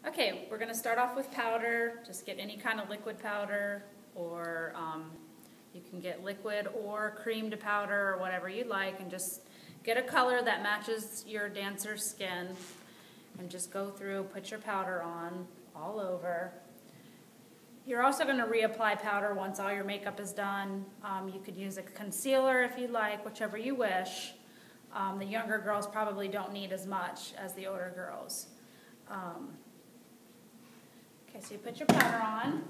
Okay, we're going to start off with powder. Just get any kind of liquid powder, or you can get liquid or creamed powder or whatever you'd like, and just get a color that matches your dancer's skin, and just go through, put your powder on all over. You're also going to reapply powder once all your makeup is done. You could use a concealer if you'd like, whichever you wish. The younger girls probably don't need as much as the older girls. Okay, so you put your powder on.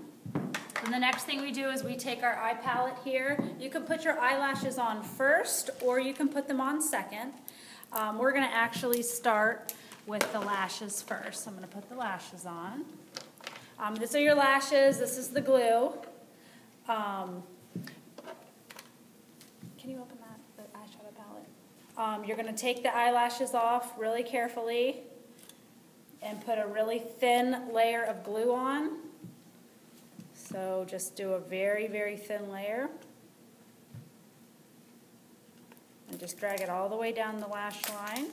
And the next thing we do is we take our eye palette here. You can put your eyelashes on first, or you can put them on second. We're going to actually start with the lashes first. I'm going to put the lashes on. These are your lashes. This is the glue. Can you open that, the eyeshadow palette? You're going to take the eyelashes off really carefully and put a really thin layer of glue on. So just do a very, very thin layer. And just drag it all the way down the lash line.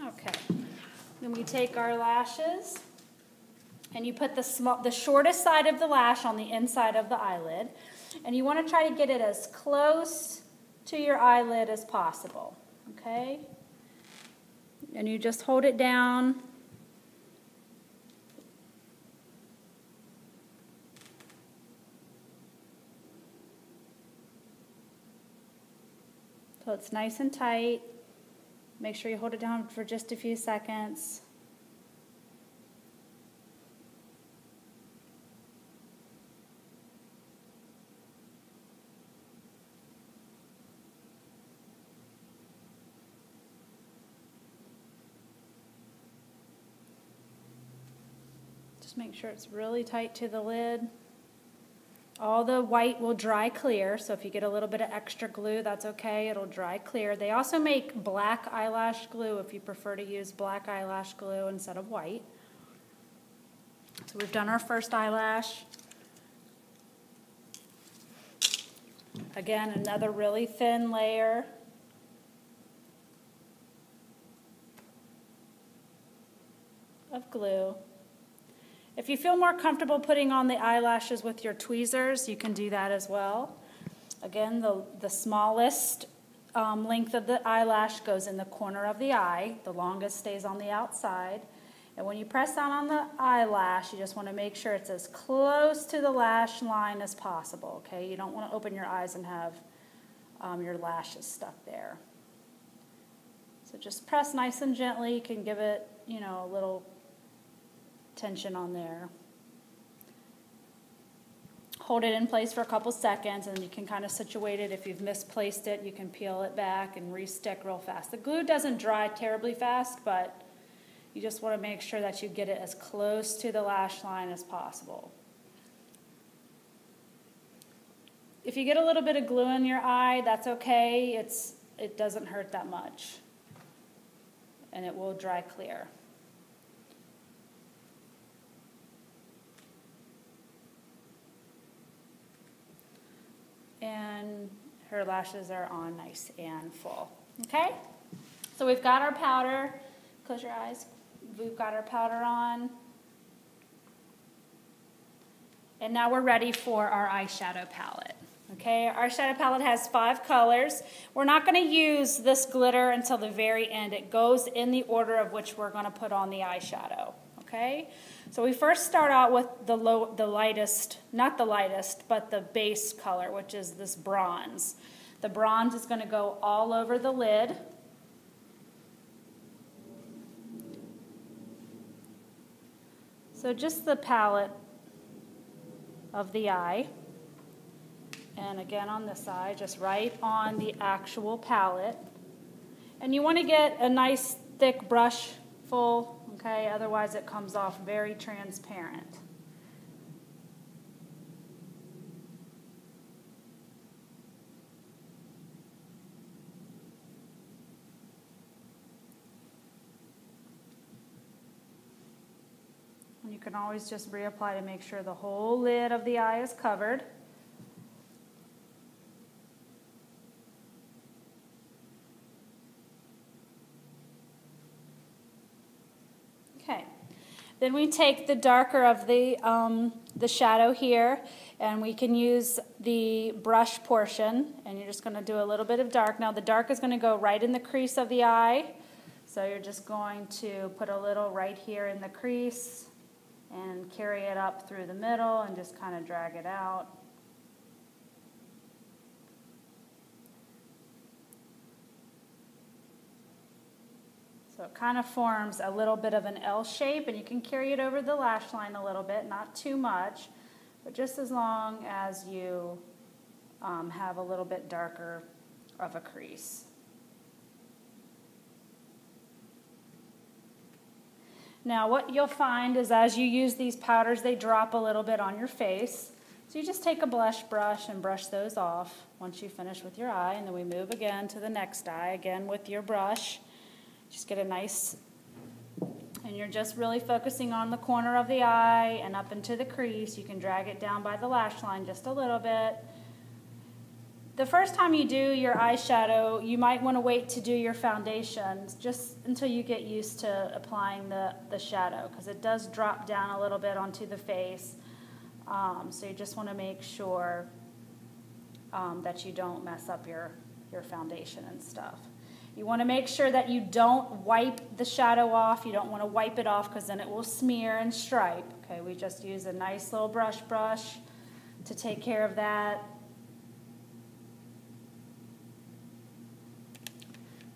Okay. Then we take our lashes and you put the shortest side of the lash on the inside of the eyelid. And you want to try to get it as close to your eyelid as possible, okay? And you just hold it down. So it's nice and tight. Make sure you hold it down for just a few seconds. Just make sure it's really tight to the lid. All the white will dry clear, so if you get a little bit of extra glue, that's okay. It'll dry clear. They also make black eyelash glue if you prefer to use black eyelash glue instead of white. So we've done our first eyelash. Again, another really thin layer. Of glue. If you feel more comfortable putting on the eyelashes with your tweezers, you can do that as well. Again, the smallest length of the eyelash goes in the corner of the eye. The longest stays on the outside. And when you press down on the eyelash, you just want to make sure it's as close to the lash line as possible, okay? You don't want to open your eyes and have your lashes stuck there. So just press nice and gently. You can give it, a little tension on there. Hold it in place for a couple seconds, and you can kind of situate it. If you've misplaced it, you can peel it back and re-stick real fast. The glue doesn't dry terribly fast, but you just want to make sure that you get it as close to the lash line as possible. If you get a little bit of glue in your eye, that's okay. It doesn't hurt that much, and it will dry clear. And her lashes are on nice and full. Okay? So we've got our powder. Close your eyes. We've got our powder on. And now we're ready for our eyeshadow palette. Okay? Our eyeshadow palette has 5 colors. We're not going to use this glitter until the very end. It goes in the order of which we're going to put on the eyeshadow. Okay? So we first start out with the lightest, not the lightest, but the base color, which is this bronze. The bronze is going to go all over the lid. So just the palette of the eye. And again on this side, just right on the actual palette. And you want to get a nice thick brush full. Okay, otherwise it comes off very transparent. And you can always just reapply to make sure the whole lid of the eye is covered. Then we take the darker of the shadow here, and we can use the brush portion, and you're just going to do a little bit of dark. Now the dark is going to go right in the crease of the eye, so you're just going to put a little right here in the crease and carry it up through the middle and just kind of drag it out. So it kind of forms a little bit of an L shape, and you can carry it over the lash line a little bit, not too much, but just as long as you have a little bit darker of a crease. Now what you'll find is as you use these powders, they drop a little bit on your face. So you just take a blush brush and brush those off once you finish with your eye, and then we move again to the next eye, again with your brush. Just get a nice, and you're just really focusing on the corner of the eye and up into the crease. You can drag it down by the lash line just a little bit. The first time you do your eyeshadow, you might want to wait to do your foundation just until you get used to applying the shadow, because it does drop down a little bit onto the face. So you just want to make sure that you don't mess up your foundation and stuff. You want to make sure that you don't wipe the shadow off. You don't want to wipe it off because then it will smear and stripe. Okay, we just use a nice little brush to take care of that.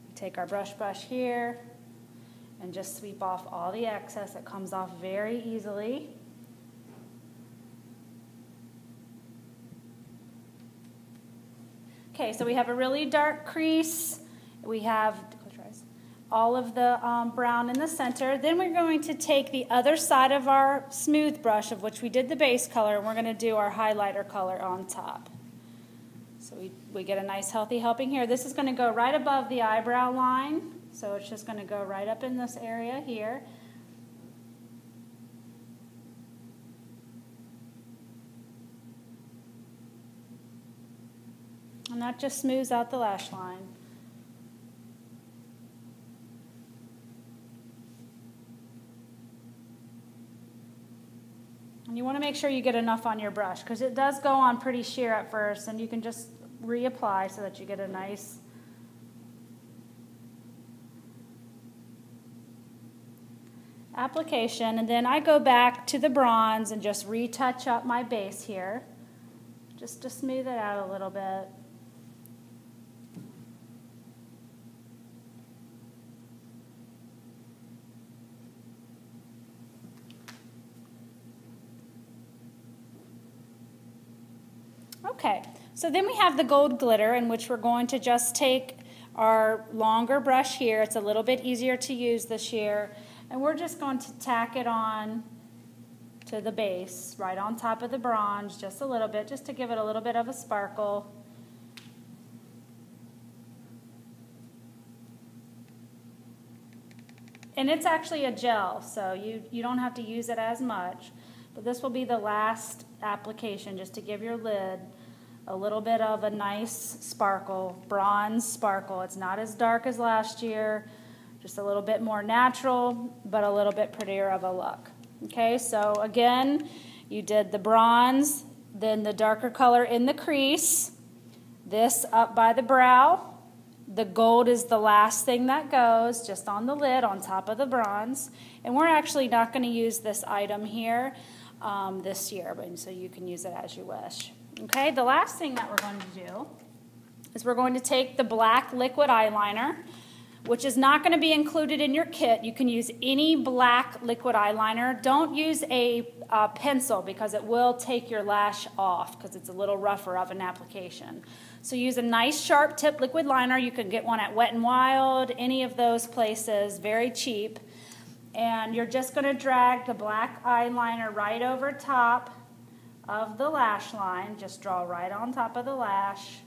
We take our brush here and just sweep off all the excess. It comes off very easily. Okay, so we have a really dark crease. We have all of the brown in the center. Then we're going to take the other side of our smooth brush, of which we did the base color, and we're going to do our highlighter color on top. So we get a nice healthy helping here. This is going to go right above the eyebrow line, so it's just going to go right up in this area here. And that just smooths out the lash line. And you want to make sure you get enough on your brush, because it does go on pretty sheer at first, and you can just reapply so that you get a nice application. And then I go back to the bronze and just retouch up my base here, just to smooth it out a little bit. Okay, so then we have the gold glitter, in which we're going to just take our longer brush here. It's a little bit easier to use this year, and we're just going to tack it on to the base, right on top of the bronze, just a little bit, just to give it a little bit of a sparkle. And it's actually a gel, so you don't have to use it as much, but this will be the last application, just to give your lid a little bit of a nice sparkle, bronze sparkle. It's not as dark as last year, just a little bit more natural, but a little bit prettier of a look. Okay, so again, you did the bronze, then the darker color in the crease, this up by the brow. The gold is the last thing that goes, just on the lid, on top of the bronze. And we're actually not going to use this item here this year, but so you can use it as you wish. Okay, the last thing that we're going to do is we're going to take the black liquid eyeliner, which is not going to be included in your kit. You can use any black liquid eyeliner. Don't use a pencil, because it will take your lash off, because it's a little rougher of an application. So use a nice sharp tip liquid liner. You can get one at Wet n Wild, any of those places, very cheap. And you're just going to drag the black eyeliner right over top of the lash line. Just draw right on top of the lash.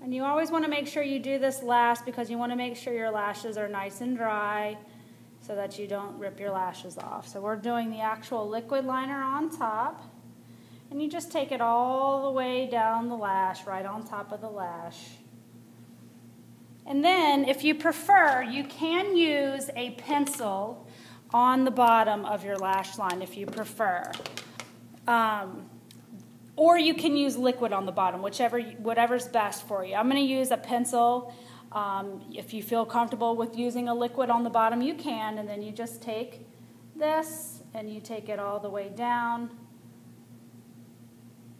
And you always want to make sure you do this last, because you want to make sure your lashes are nice and dry, so that you don't rip your lashes off. So we're doing the actual liquid liner on top, and you just take it all the way down the lash, right on top of the lash. And then, if you prefer, you can use a pencil on the bottom of your lash line if you prefer. Or you can use liquid on the bottom, whatever's best for you. I'm going to use a pencil. If you feel comfortable with using a liquid on the bottom, you can. And then you just take this and you take it all the way down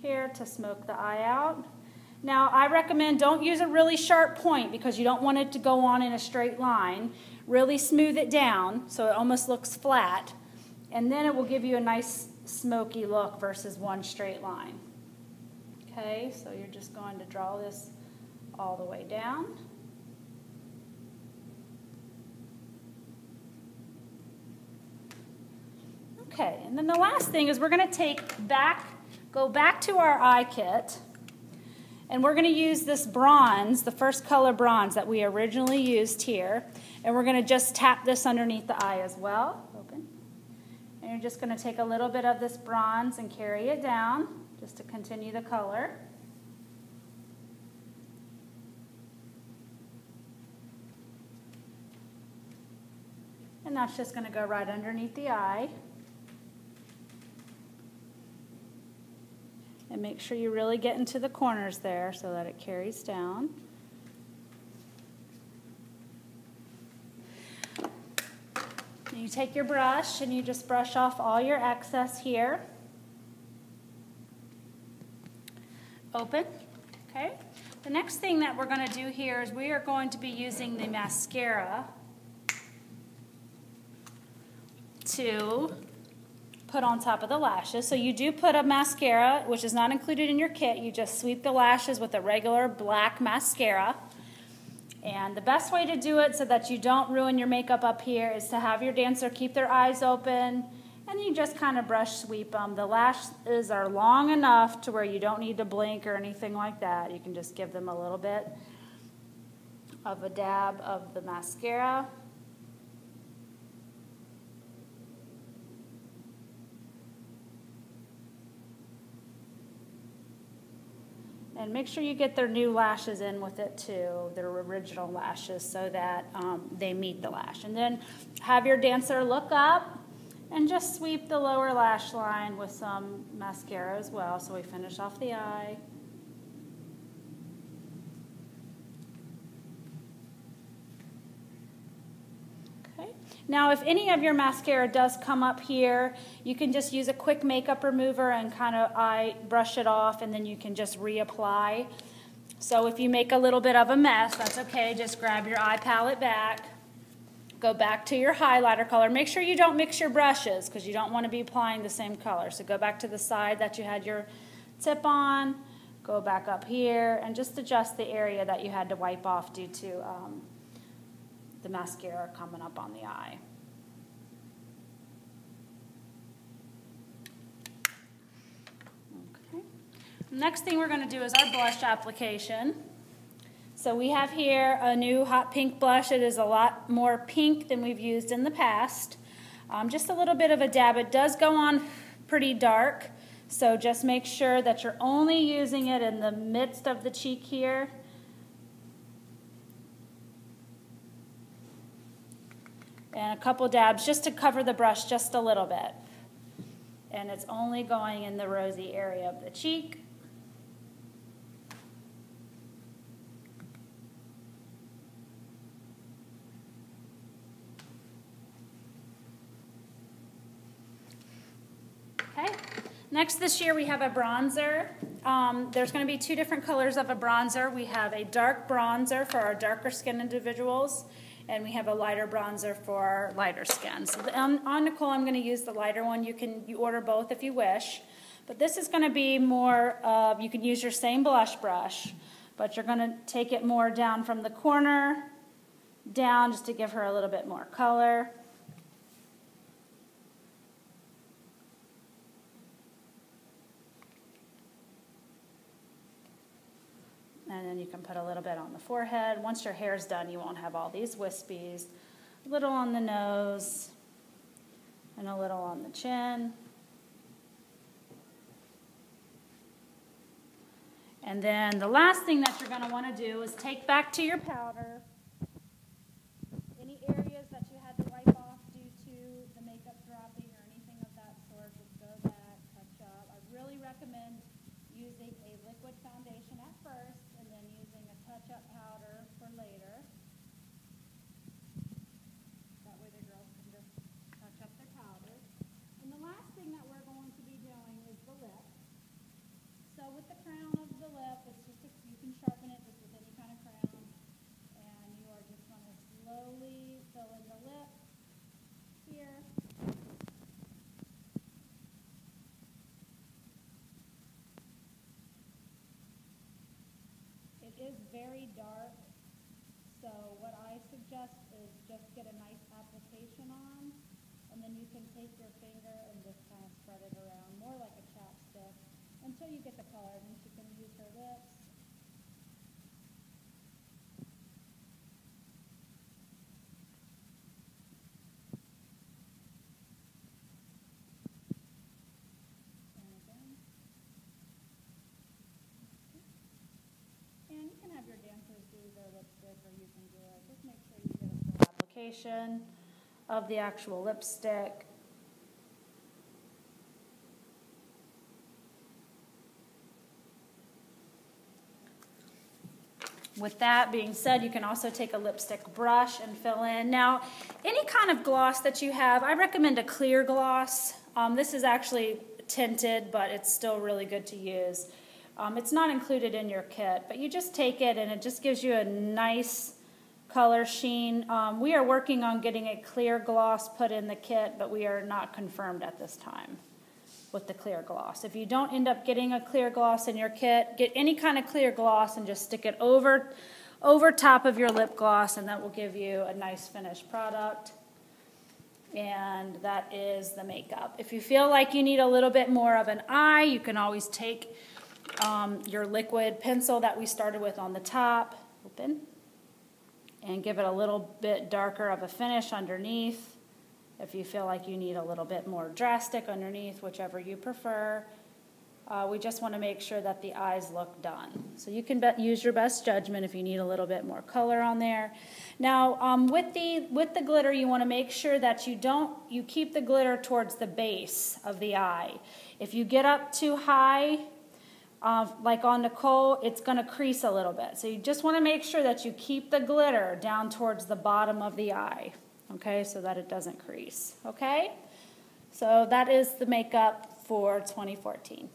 here to smoke the eye out. Now, I recommend don't use a really sharp point because you don't want it to go on in a straight line. Really smooth it down so it almost looks flat. And then it will give you a nice smoky look versus one straight line. Okay, so you're just going to draw this all the way down. Okay, and then the last thing is we're going to go back to our eye kit, and we're going to use this bronze, the first color bronze that we originally used here, and we're going to just tap this underneath the eye as well. Open. And you're just going to take a little bit of this bronze and carry it down just to continue the color. And that's just going to go right underneath the eye. And make sure you really get into the corners there so that it carries down. And you take your brush and you just brush off all your excess here. Open. Okay. The next thing that we're going to do here is we are going to be using the mascara to put on top of the lashes. So you do put a mascara, which is not included in your kit. You just sweep the lashes with a regular black mascara. And the best way to do it so that you don't ruin your makeup up here is to have your dancer keep their eyes open, and you just kind of brush sweep them. The lashes are long enough to where you don't need to blink or anything like that. You can just give them a little bit of a dab of the mascara. And make sure you get their new lashes in with it too, their original lashes, so that they meet the lash. And then have your dancer look up and just sweep the lower lash line with some mascara as well, so we finish off the eye. Okay. Now, if any of your mascara does come up here, you can just use a quick makeup remover and kind of brush it off, and then you can just reapply. So if you make a little bit of a mess, that's okay. Just grab your eye palette back. Go back to your highlighter color. Make sure you don't mix your brushes because you don't want to be applying the same color. So go back to the side that you had your tip on. Go back up here and just adjust the area that you had to wipe off due to the mascara coming up on the eye. Okay. Next thing we're going to do is our blush application. So we have here a new hot pink blush. It is a lot more pink than we've used in the past. Just a little bit of a dab. It does go on pretty dark, so just make sure that you're only using it in the midst of the cheek here. And a couple dabs just to cover the brush just a little bit. And it's only going in the rosy area of the cheek. Okay. Next this year we have a bronzer. There's going to be two different colors of a bronzer. We have a dark bronzer for our darker skin individuals, and we have a lighter bronzer for our lighter skin. So on Nicole, I'm going to use the lighter one. You order both if you wish. But this is going to be more of, you can use your same blush brush, but you're going to take it more down from the corner down just to give her a little bit more color. And then you can put a little bit on the forehead. Once your hair's done, you won't have all these wispies a little on the nose, and a little on the chin. And then the last thing that you're going to want to do is take back to your powder any areas that you had to wipe off due to the makeup dropping or anything of that sort. Just go back, touch up. I really recommend using a liquid foundation at first and then using a touch-up powder for later. That way the girls can just touch up their powder. And the last thing that we're going to be doing is the lip. So with the crown of the lip, it's just you can sharpen it just with any kind of crown, and you are just going to slowly fill in the lip here. It is very dark, so what I suggest is just get a nice application on, and then you can take your finger and just kind of spread it around, more like a chapstick, until you get the color. Then she can use her lips. And again. And you can have your dancers do their lipstick, or you can do it. Just make sure you get a full application of the actual lipstick. With that being said, you can also take a lipstick brush and fill in. Now, any kind of gloss that you have, I recommend a clear gloss. This is actually tinted, but it's still really good to use. It's not included in your kit, but you just take it and it just gives you a nice color sheen. We are working on getting a clear gloss put in the kit, but we are not confirmed at this time with the clear gloss. If you don't end up getting a clear gloss in your kit, get any kind of clear gloss and just stick it over top of your lip gloss, and that will give you a nice finished product. And that is the makeup. If you feel like you need a little bit more of an eye, you can always take your liquid pencil that we started with on the top, open, and give it a little bit darker of a finish underneath. If you feel like you need a little bit more drastic underneath, whichever you prefer. We just want to make sure that the eyes look done. So you can use your best judgment if you need a little bit more color on there. Now, with the glitter, you want to make sure that you keep the glitter towards the base of the eye. If you get up too high, like on Nicole, it's going to crease a little bit. So you just want to make sure that you keep the glitter down towards the bottom of the eye. Okay, so that it doesn't crease, okay? So that is the makeup for 2014.